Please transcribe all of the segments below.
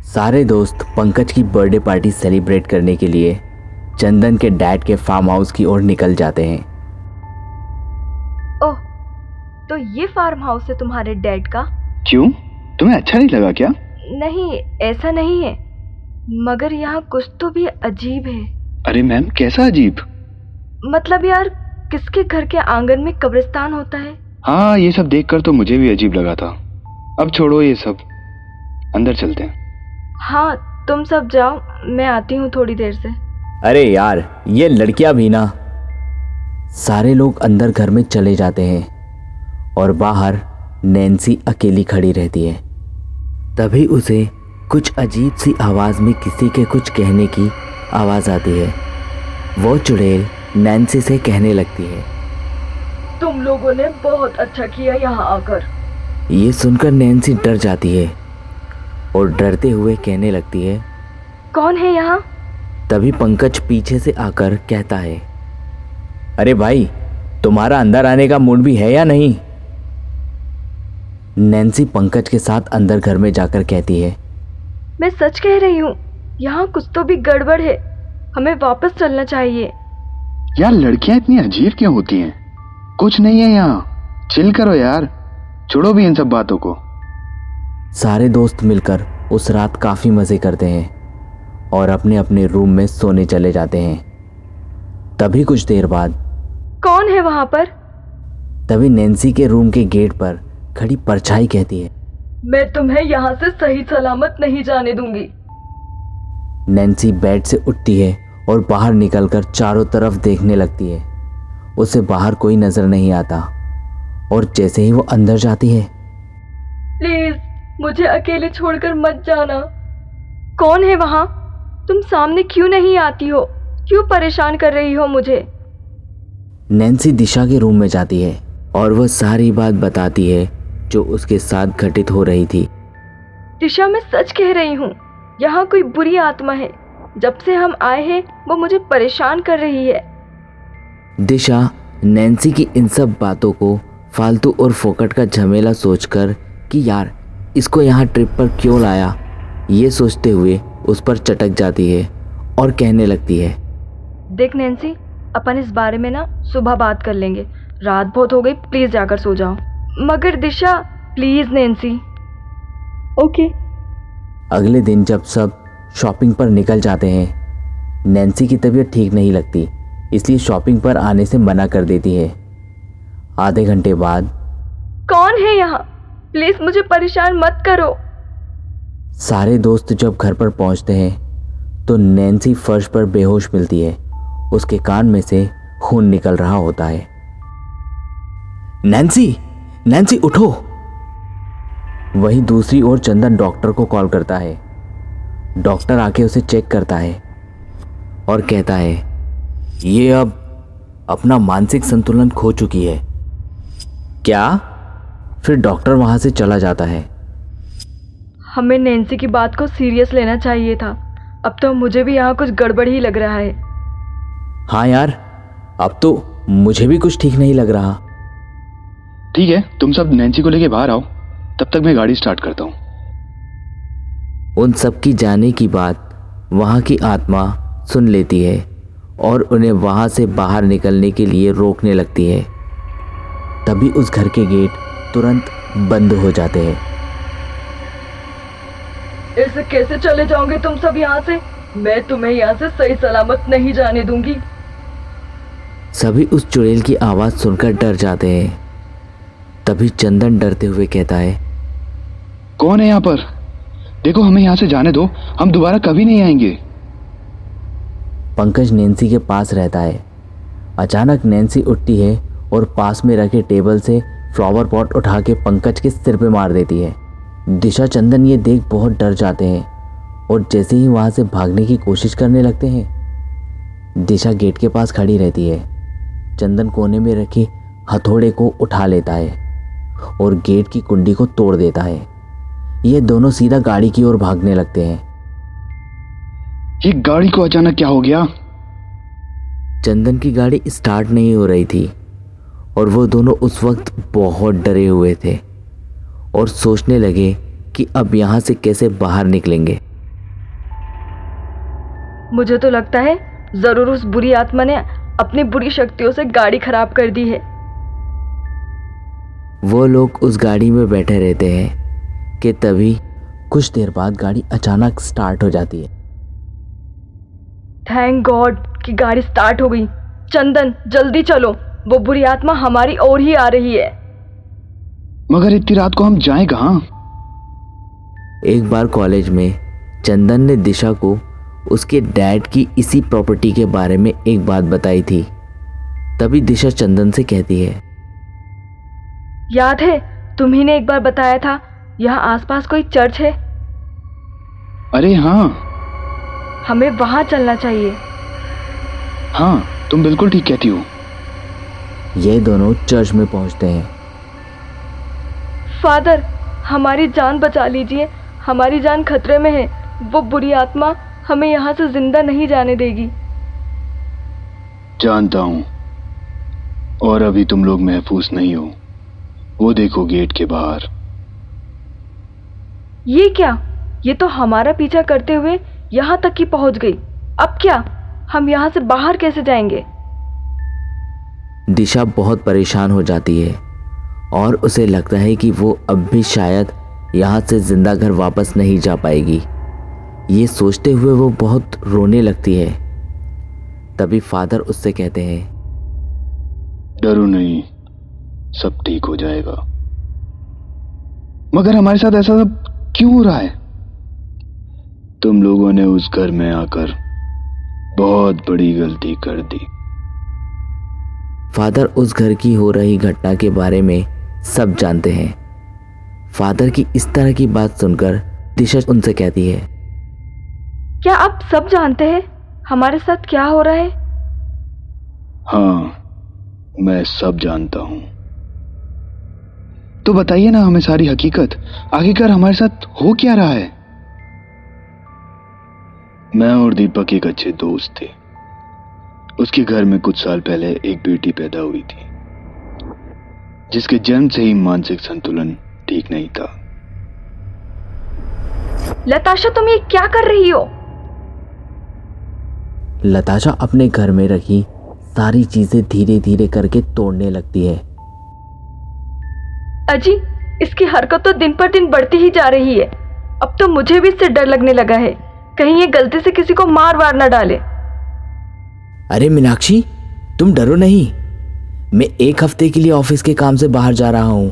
सारे दोस्त पंकज की बर्थडे पार्टी सेलिब्रेट करने के लिए चंदन के डैड के फार्म हाउस की ओर निकल जाते हैं। ओह, तो ये फार्म हाउस है तुम्हारे डैड का? क्यों, तुम्हें अच्छा नहीं लगा क्या? नहीं, ऐसा नहीं है, मगर यहाँ कुछ तो भी अजीब है। अरे मैम, कैसा अजीब? मतलब यार, किसके घर के आंगन में कब्रिस्तान होता है? हाँ, ये सब देखकर तो मुझे भी अजीब लगा था। अब छोड़ो ये सब, अंदर चलते हैं। हाँ, तुम सब जाओ, मैं आती हूँ थोड़ी देर से। अरे यार, ये लड़कियां भी ना। सारे लोग अंदर घर में चले जाते हैं और बाहर नैन्सी अकेली खड़ी रहती है। तभी उसे कुछ अजीब सी आवाज़ में किसी के कुछ कहने की आवाज़ आती है। वो चुड़ैल नैन्सी से कहने लगती है, तुम लोगों ने बहुत अच्छा किया यहाँ आकर। ये सुनकर नैन्सी डर जाती है और डरते हुए कहने लगती है, कौन है यहाँ? तभी पंकज पीछे से आकर कहता है, अरे भाई, तुम्हारा अंदर आने का मूड भी है या नहीं? नैन्सी पंकज के साथ अंदर घर में जाकर कहती है, मैं सच कह रही हूँ, यहाँ कुछ तो भी गड़बड़ है, हमें वापस चलना चाहिए। यार, लड़कियां इतनी अजीब क्यों होती हैं? कुछ नहीं है यहाँ, चिल करो यार, छोड़ो भी इन सब बातों को। सारे दोस्त मिलकर उस रात काफ़ी मज़े करते हैं और अपने अपने रूम में सोने चले जाते हैं। तभी कुछ देर बाद, कौन है वहाँ पर? तभी नैन्सी के रूम के गेट पर खड़ी परछाई कहती है, मैं तुम्हें यहाँ से सही सलामत नहीं जाने दूंगी। नैन्सी बेड से उठती है और बाहर निकलकर चारों तरफ देखने लगती है। उसे बाहर कोई नजर नहीं आता और जैसे ही वो अंदर जाती है, प्लीज मुझे अकेले छोड़कर मत जाना। कौन है वहाँ? तुम सामने क्यों नहीं आती हो? क्यों परेशान कर रही हो मुझे? नैन्सी दिशा के रूम में जाती है और वह सारी बात बताती है जो उसके साथ घटित हो रही थी। दिशा, मैं सच कह रही हूँ, यहाँ कोई बुरी आत्मा है। जब से हम आए हैं वो मुझे परेशान कर रही है। दिशा नैन्सी की इन सब बातों को फालतू और फोकट का झमेला सोचकर कि यार इसको यहाँ ट्रिप पर क्यों लाया, ये सोचते हुए उस पर चटक जाती है और कहने लगती है, देख नैन्सी, अपन इस बारे में ना सुबह बात कर लेंगे। रात बहुत हो गई, प्लीज जाकर सो जाओ। मगर दिशा, प्लीज नैन्सी। ओके। अगले दिन जब सब शॉपिंग पर निकल जाते हैं, नैन्सी की तबीयत ठीक नहीं लगती, इसलिए शॉपिंग पर आने से मना कर देती है। आधे घंटे बाद, कौन है यहाँ? प्लीज मुझे परेशान मत करो। सारे दोस्त जब घर पर पहुंचते हैं तो नैन्सी फर्श पर बेहोश मिलती है। उसके कान में से खून निकल रहा होता है। नैन्सी, नैन्सी उठो। वहीं दूसरी ओर चंदन डॉक्टर को कॉल करता है। डॉक्टर आके उसे चेक करता है और कहता है, ये अब अपना मानसिक संतुलन खो चुकी है। क्या? फिर डॉक्टर वहां से चला जाता है। हमें नैन्सी की बात को सीरियस लेना चाहिए था। अब तो मुझे भी यहाँ कुछ गड़बड़ ही लग रहा है। हाँ यार, अब तो मुझे भी कुछ ठीक नहीं लग रहा। ठीक है, तुम सब नैन्सी को लेके बाहर आओ, तब तक मैं गाड़ी स्टार्ट करता हूँ। उन सब की जाने की बात वहाँ की आत्मा सुन लेती है और उन्हें वहाँ से बाहर निकलने के लिए रोकने लगती है। तभी उस घर के गेट तुरंत बंद हो जाते हैं। ऐसे कैसे चले जाओगे तुम सब यहाँ से? मैं तुम्हें यहाँ से सही सलामत नहीं जाने दूंगी। सभी उस चुड़ैल की आवाज़ सुनकर डर जाते हैं। तभी चंदन डरते हुए कहता है, कौन है यहाँ पर? देखो, हमें यहाँ से जाने दो, हम दोबारा कभी नहीं आएंगे। पंकज नैन्सी के पास रहता है। अचानक नैन्सी उठती है और पास में रखे टेबल से फ्लावर पॉट उठा के पंकज के सिर पे मार देती है। दिशा चंदन ये देख बहुत डर जाते हैं और जैसे ही वहाँ से भागने की कोशिश करने लगते हैं, दिशा गेट के पास खड़ी रहती है। चंदन कोने में रखी हथौड़े को उठा लेता है और गेट की कुंडी को तोड़ देता है। ये दोनों सीधा गाड़ी की ओर भागने लगते हैं। ये गाड़ी को अचानक क्या हो गया? चंदन की गाड़ी स्टार्ट नहीं हो रही थी और वो दोनों उस वक्त बहुत डरे हुए थे और सोचने लगे कि अब यहाँ से कैसे बाहर निकलेंगे। मुझे तो लगता है जरूर उस बुरी आत्मा ने अपनी बुरी शक्तियों से गाड़ी खराब कर दी है। वो लोग उस गाड़ी में बैठे रहते हैं कि तभी कुछ देर बाद गाड़ी अचानक स्टार्ट हो जाती है। थैंक गॉड कि गाड़ी स्टार्ट हो गई। चंदन जल्दी चलो, वो बुरी आत्मा हमारी ओर ही आ रही है। मगर इतनी रात को हम जाएं कहाँ? एक बार कॉलेज में चंदन ने दिशा को उसके डैड की इसी प्रॉपर्टी के बारे में एक बात बताई थी। तभी दिशा चंदन से कहती है, याद है तुम्ही ने एक बार बताया था यहाँ आसपास कोई चर्च है, अरे हाँ हमें वहां चलना चाहिए। हाँ, तुम बिल्कुल ठीक कहती हो। ये दोनों चर्च में पहुंचते हैं। फादर हमारी जान बचा लीजिए, हमारी जान खतरे में है। वो बुरी आत्मा हमें यहाँ से जिंदा नहीं जाने देगी। जानता हूं, और अभी तुम लोग महफूज नहीं हो। वो देखो गेट के बाहर। ये क्या? ये तो हमारा पीछा करते हुए यहाँ तक ही पहुँच गई। अब क्या? हम यहाँ से बाहर कैसे जाएंगे? दिशा बहुत परेशान हो जाती है और उसे लगता है कि वो अब भी शायद यहाँ से जिंदा घर वापस नहीं जा पाएगी। ये सोचते हुए वो बहुत रोने लगती है। तभी फादर उससे कहते हैं, डरो नहीं, सब ठीक हो जाएगा। मगर हमारे साथ ऐसा सब क्यों हो रहा है? तुम लोगों ने उस घर में आकर बहुत बड़ी गलती कर दी। फादर उस घर की हो रही घटना के बारे में सब जानते हैं। फादर की इस तरह की बात सुनकर दिशा उनसे कहती है, क्या आप सब जानते हैं हमारे साथ क्या हो रहा है? हाँ, मैं सब जानता हूं। तो बताइए ना हमें सारी हकीकत। आखिरकार हमारे साथ हो क्या रहा है? मैं और दीपक एक अच्छे दोस्त थे। उसके घर में कुछ साल पहले एक बेटी पैदा हुई थी, जिसके जन्म से ही मानसिक संतुलन ठीक नहीं था। लताशा तुम ये क्या कर रही हो? लताशा अपने घर में रखी सारी चीजें धीरे धीरे करके तोड़ने लगती है। अजी, इसकी हरकत तो दिन पर दिन बढ़ती ही जा रही है। अब तो मुझे भी इससे डर लगने लगा है, कहीं ये गलती से किसी को मार वार ना डाले। अरे मीनाक्षी, तुम डरो नहीं। मैं एक हफ्ते के लिए ऑफिस के काम से बाहर जा रहा हूँ।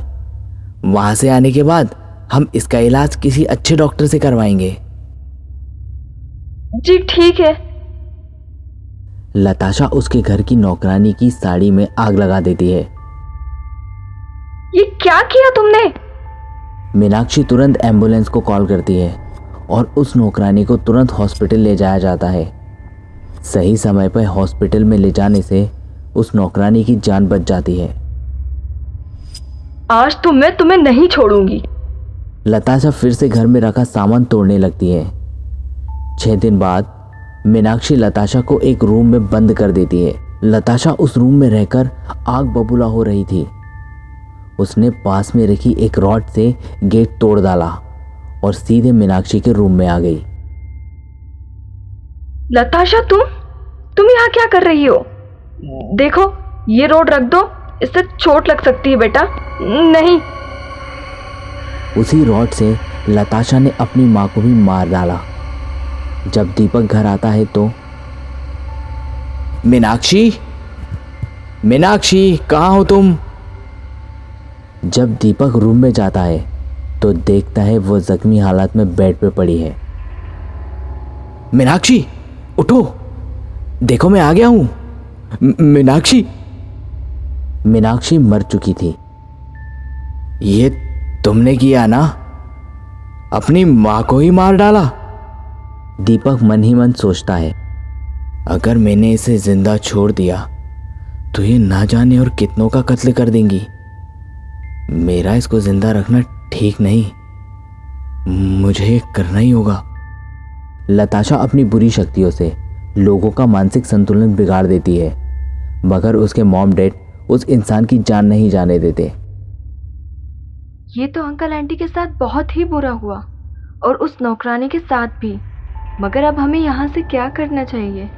वहां से आने के बाद हम इसका इलाज किसी अच्छे डॉक्टर से करवाएंगे। जी ठीक है। लताशा उसके घर की नौकरानी की साड़ी में आग लगा देती है। ये क्या किया तुमने? मीनाक्षी तुरंत एम्बुलेंस को कॉल करती है और उस नौकरानी को तुरंत हॉस्पिटल ले जाया जाता है। सही समय पर हॉस्पिटल में ले जाने से उस नौकरानी की जान बच जाती है। आज तो मैं तुम्हें नहीं छोड़ूंगी। लताशा फिर से घर में रखा सामान तोड़ने लगती है। 6 दिन बाद मीनाक्षी लताशा को एक रूम में बंद कर देती है। लताशा उस रूम में रहकर आग बबूला हो रही थी। उसने पास में रखी एक रॉड से गेट तोड़ डाला और सीधे मीनाक्षी के रूम में आ गई। लताशा तुम यहाँ क्या कर रही हो? देखो ये रोड रख दो, इससे चोट लग सकती है बेटा। नहीं। उसी रॉड से लताशा ने अपनी माँ को भी मार डाला। जब दीपक घर आता है तो मीनाक्षी, मीनाक्षी कहाँ हो तुम? जब दीपक रूम में जाता है तो देखता है वो जख्मी हालत में बेड पे पड़ी है। मीनाक्षी उठो, देखो मैं आ गया हूं। मीनाक्षी। मीनाक्षी मर चुकी थी। ये तुमने किया ना? अपनी माँ को ही मार डाला। दीपक मन ही मन सोचता है, अगर मैंने इसे जिंदा छोड़ दिया तो ये ना जाने और कितनों का कत्ल कर देंगी। मेरा इसको जिंदा रखना ठीक नहीं, मुझे ये करना ही होगा। लताशा अपनी बुरी शक्तियों से लोगों का मानसिक संतुलन बिगाड़ देती है, मगर उसके मॉम डैड उस इंसान की जान नहीं जाने देते। ये तो अंकल आंटी के साथ बहुत ही बुरा हुआ, और उस नौकरानी के साथ भी। मगर अब हमें यहाँ से क्या करना चाहिए?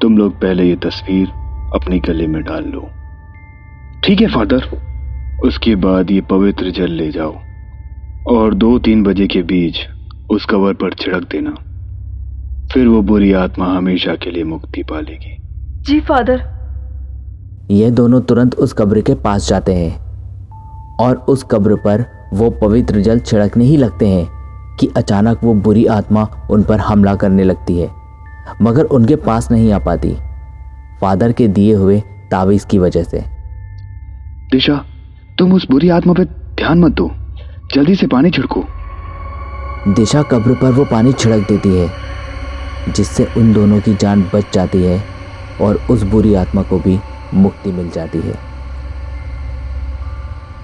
तुम लोग पहले ये तस्वीर अपनी गले में डाल लो। ठीक है फादर। उसके बाद ये पवित्र जल ले जाओ और 2-3 बजे के बीच उस कबर पर छिड़क देना। फिर वो बुरी आत्मा हमेशा के लिए मुक्ति पा लेगी। जी फादर। ये दोनों तुरंत उस कब्र के पास जाते हैं और उस कब्र पर वो पवित्र जल छिड़कने ही लगते हैं कि अचानक वो बुरी आत्मा उन पर हमला करने लगती है, मगर उनके पास नहीं आ पाती, फादर के दिए हुए तावीज़ की वजह से। दिशा, तुम उस बुरी आत्मा पे ध्यान मत दो, जल्दी से पानी छिड़को। दिशा कब्र पर वो पानी छिड़क देती है, जिससे उन दोनों की जान बच जाती है और उस बुरी आत्मा को भी मुक्ति मिल जाती है।